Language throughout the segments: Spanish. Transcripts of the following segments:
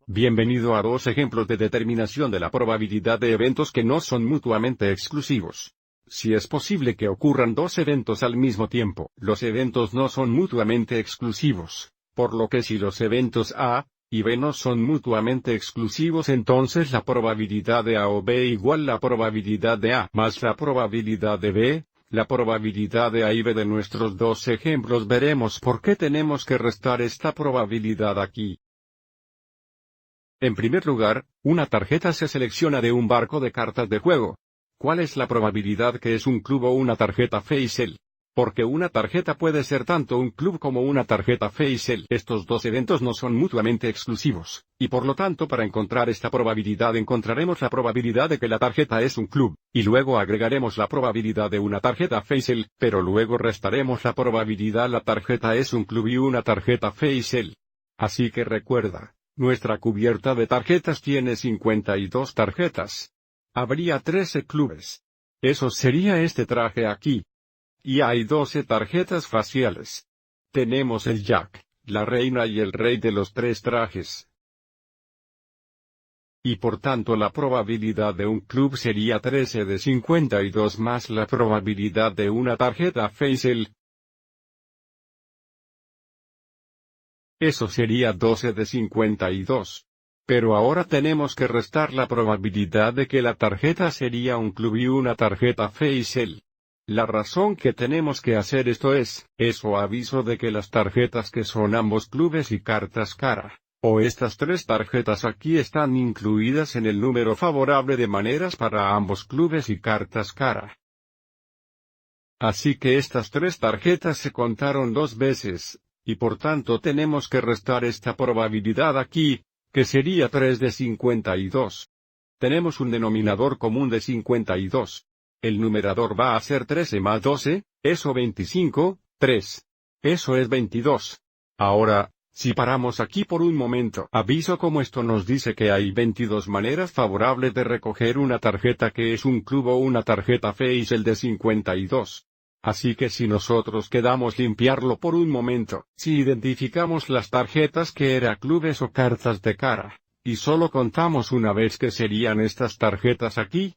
Bienvenido a dos ejemplos de determinación de la probabilidad de eventos que no son mutuamente exclusivos. Si es posible que ocurran dos eventos al mismo tiempo, los eventos no son mutuamente exclusivos, por lo que si los eventos A y B no son mutuamente exclusivos, entonces la probabilidad de A o B igual la probabilidad de A más la probabilidad de B. La probabilidad de A y B de nuestros dos ejemplos. Veremos por qué tenemos que restar esta probabilidad aquí. En primer lugar, una tarjeta se selecciona de un barco de cartas de juego. ¿Cuál es la probabilidad que es un club o una tarjeta Face-L? Porque una tarjeta puede ser tanto un club como una tarjeta Face-L. Estos dos eventos no son mutuamente exclusivos, y por lo tanto para encontrar esta probabilidad encontraremos la probabilidad de que la tarjeta es un club, y luego agregaremos la probabilidad de una tarjeta Face-L, pero luego restaremos la probabilidad la tarjeta es un club y una tarjeta Face-L. Así que recuerda, nuestra cubierta de tarjetas tiene 52 tarjetas. Habría 13 clubes. Eso sería este traje aquí. Y hay 12 tarjetas faciales. Tenemos el Jack, la reina y el rey de los tres trajes. Y por tanto la probabilidad de un club sería 13 de 52 más la probabilidad de una tarjeta Face-L. Eso sería 12 de 52. Pero ahora tenemos que restar la probabilidad de que la tarjeta sería un club y una tarjeta Face-L. La razón que tenemos que hacer esto es, eso aviso de que las tarjetas que son ambos clubes y cartas cara, o estas tres tarjetas aquí están incluidas en el número favorable de maneras para ambos clubes y cartas cara. Así que estas tres tarjetas se contaron dos veces, y por tanto tenemos que restar esta probabilidad aquí, que sería 3 de 52. Tenemos un denominador común de 52. El numerador va a ser 13 más 12, eso 25, 3. Eso es 22. Ahora, si paramos aquí por un momento, aviso como esto nos dice que hay 22 maneras favorables de recoger una tarjeta que es un club o una tarjeta Face-L de 52. Así que si nosotros quedamos limpiarlo por un momento, si identificamos las tarjetas que eran clubes o cartas de cara, y solo contamos una vez que serían estas tarjetas aquí,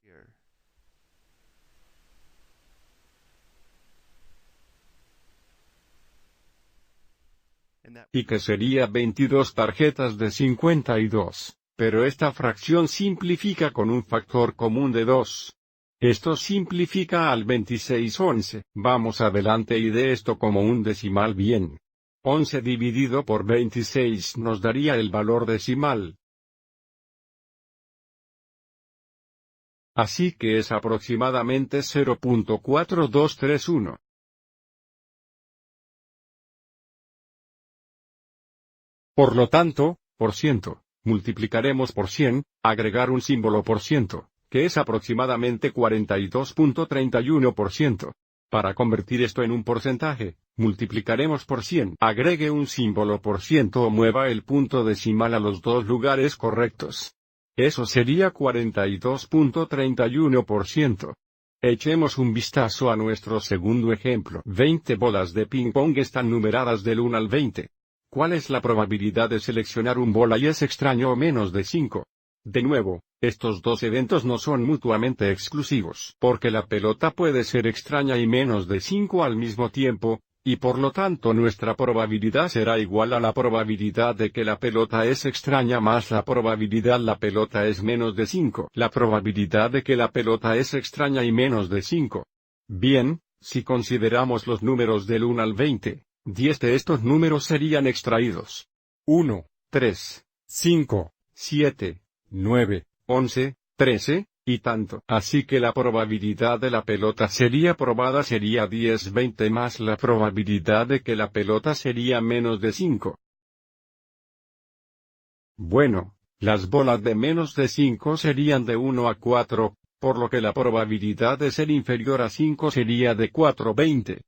y que sería 22 tarjetas de 52, pero esta fracción simplifica con un factor común de 2. Esto simplifica al 26/11. Vamos adelante y de esto como un decimal bien. 11 dividido por 26 nos daría el valor decimal. Así que es aproximadamente 0.4231. Por lo tanto, por ciento, multiplicaremos por 100, agregar un símbolo por ciento, que es aproximadamente 42.31%. Para convertir esto en un porcentaje, multiplicaremos por 100, agregue un símbolo por ciento o mueva el punto decimal a los dos lugares correctos. Eso sería 42.31%. Echemos un vistazo a nuestro segundo ejemplo. 20 bolas de ping-pong están numeradas del 1 al 20. ¿Cuál es la probabilidad de seleccionar un bola y es extraño o menos de 5? De nuevo, estos dos eventos no son mutuamente exclusivos, porque la pelota puede ser extraña y menos de 5 al mismo tiempo, y por lo tanto nuestra probabilidad será igual a la probabilidad de que la pelota es extraña más la probabilidad la pelota es menos de 5. La probabilidad de que la pelota es extraña y menos de 5. Bien, si consideramos los números del 1 al 20, 10 de estos números serían extraídos. 1, 3, 5, 7, 9, 11, 13, y tanto. Así que la probabilidad de la pelota sería probada sería 10/20 más la probabilidad de que la pelota sería menos de 5. Bueno, las bolas de menos de 5 serían de 1 a 4, por lo que la probabilidad de ser inferior a 5 sería de 4/20.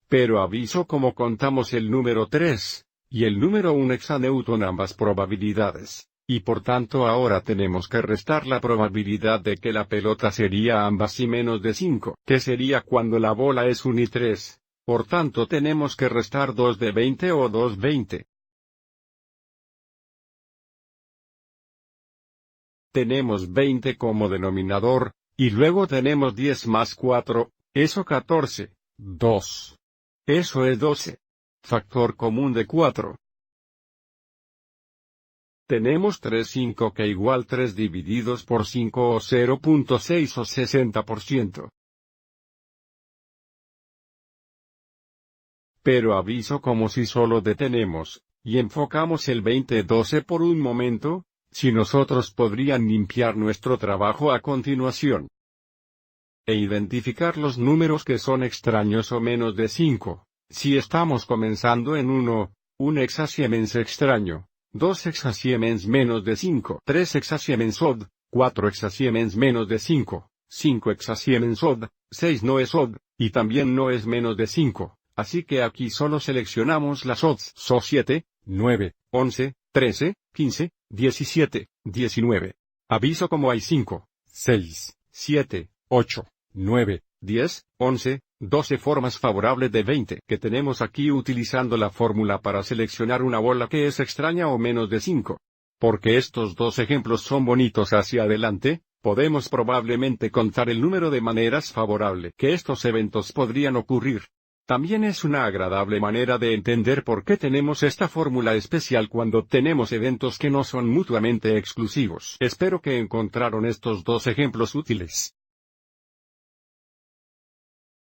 Pero aviso como contamos el número 3, y el número 1 hexanewton ambas probabilidades, y por tanto ahora tenemos que restar la probabilidad de que la pelota sería ambas y menos de 5, que sería cuando la bola es 1 y 3, por tanto tenemos que restar 2 de 20 o 2/20. tenemos 20 como denominador, y luego tenemos 10 más 4, eso 14, 2. Eso es 12. Factor común de 4. Tenemos 3 5 que igual 3 divididos por 5 o 0.6 o 60%. Pero aviso como si solo detenemos, y enfocamos el 20-12 por un momento, si nosotros podrían limpiar nuestro trabajo a continuación. E identificar los números que son extraños o menos de 5, si estamos comenzando en 1, un hexasiemens extraño, 2 hexasiemens menos de 5, 3 hexasiemens odd, 4 hexasiemens menos de 5, 5 hexasiemens odd, 6 no es odd, y también no es menos de 5. Así que aquí solo seleccionamos las odds. So 7, 9, 11, 13, 15, 17, 19. Aviso como hay 5, 6, 7, 8, 9, 10, 11, 12 formas favorables de 20 que tenemos aquí utilizando la fórmula para seleccionar una bola que es extraña o menos de 5. Porque estos dos ejemplos son bonitos hacia adelante, podemos probablemente contar el número de maneras favorables que estos eventos podrían ocurrir. También es una agradable manera de entender por qué tenemos esta fórmula especial cuando tenemos eventos que no son mutuamente exclusivos. Espero que encontraron estos dos ejemplos útiles.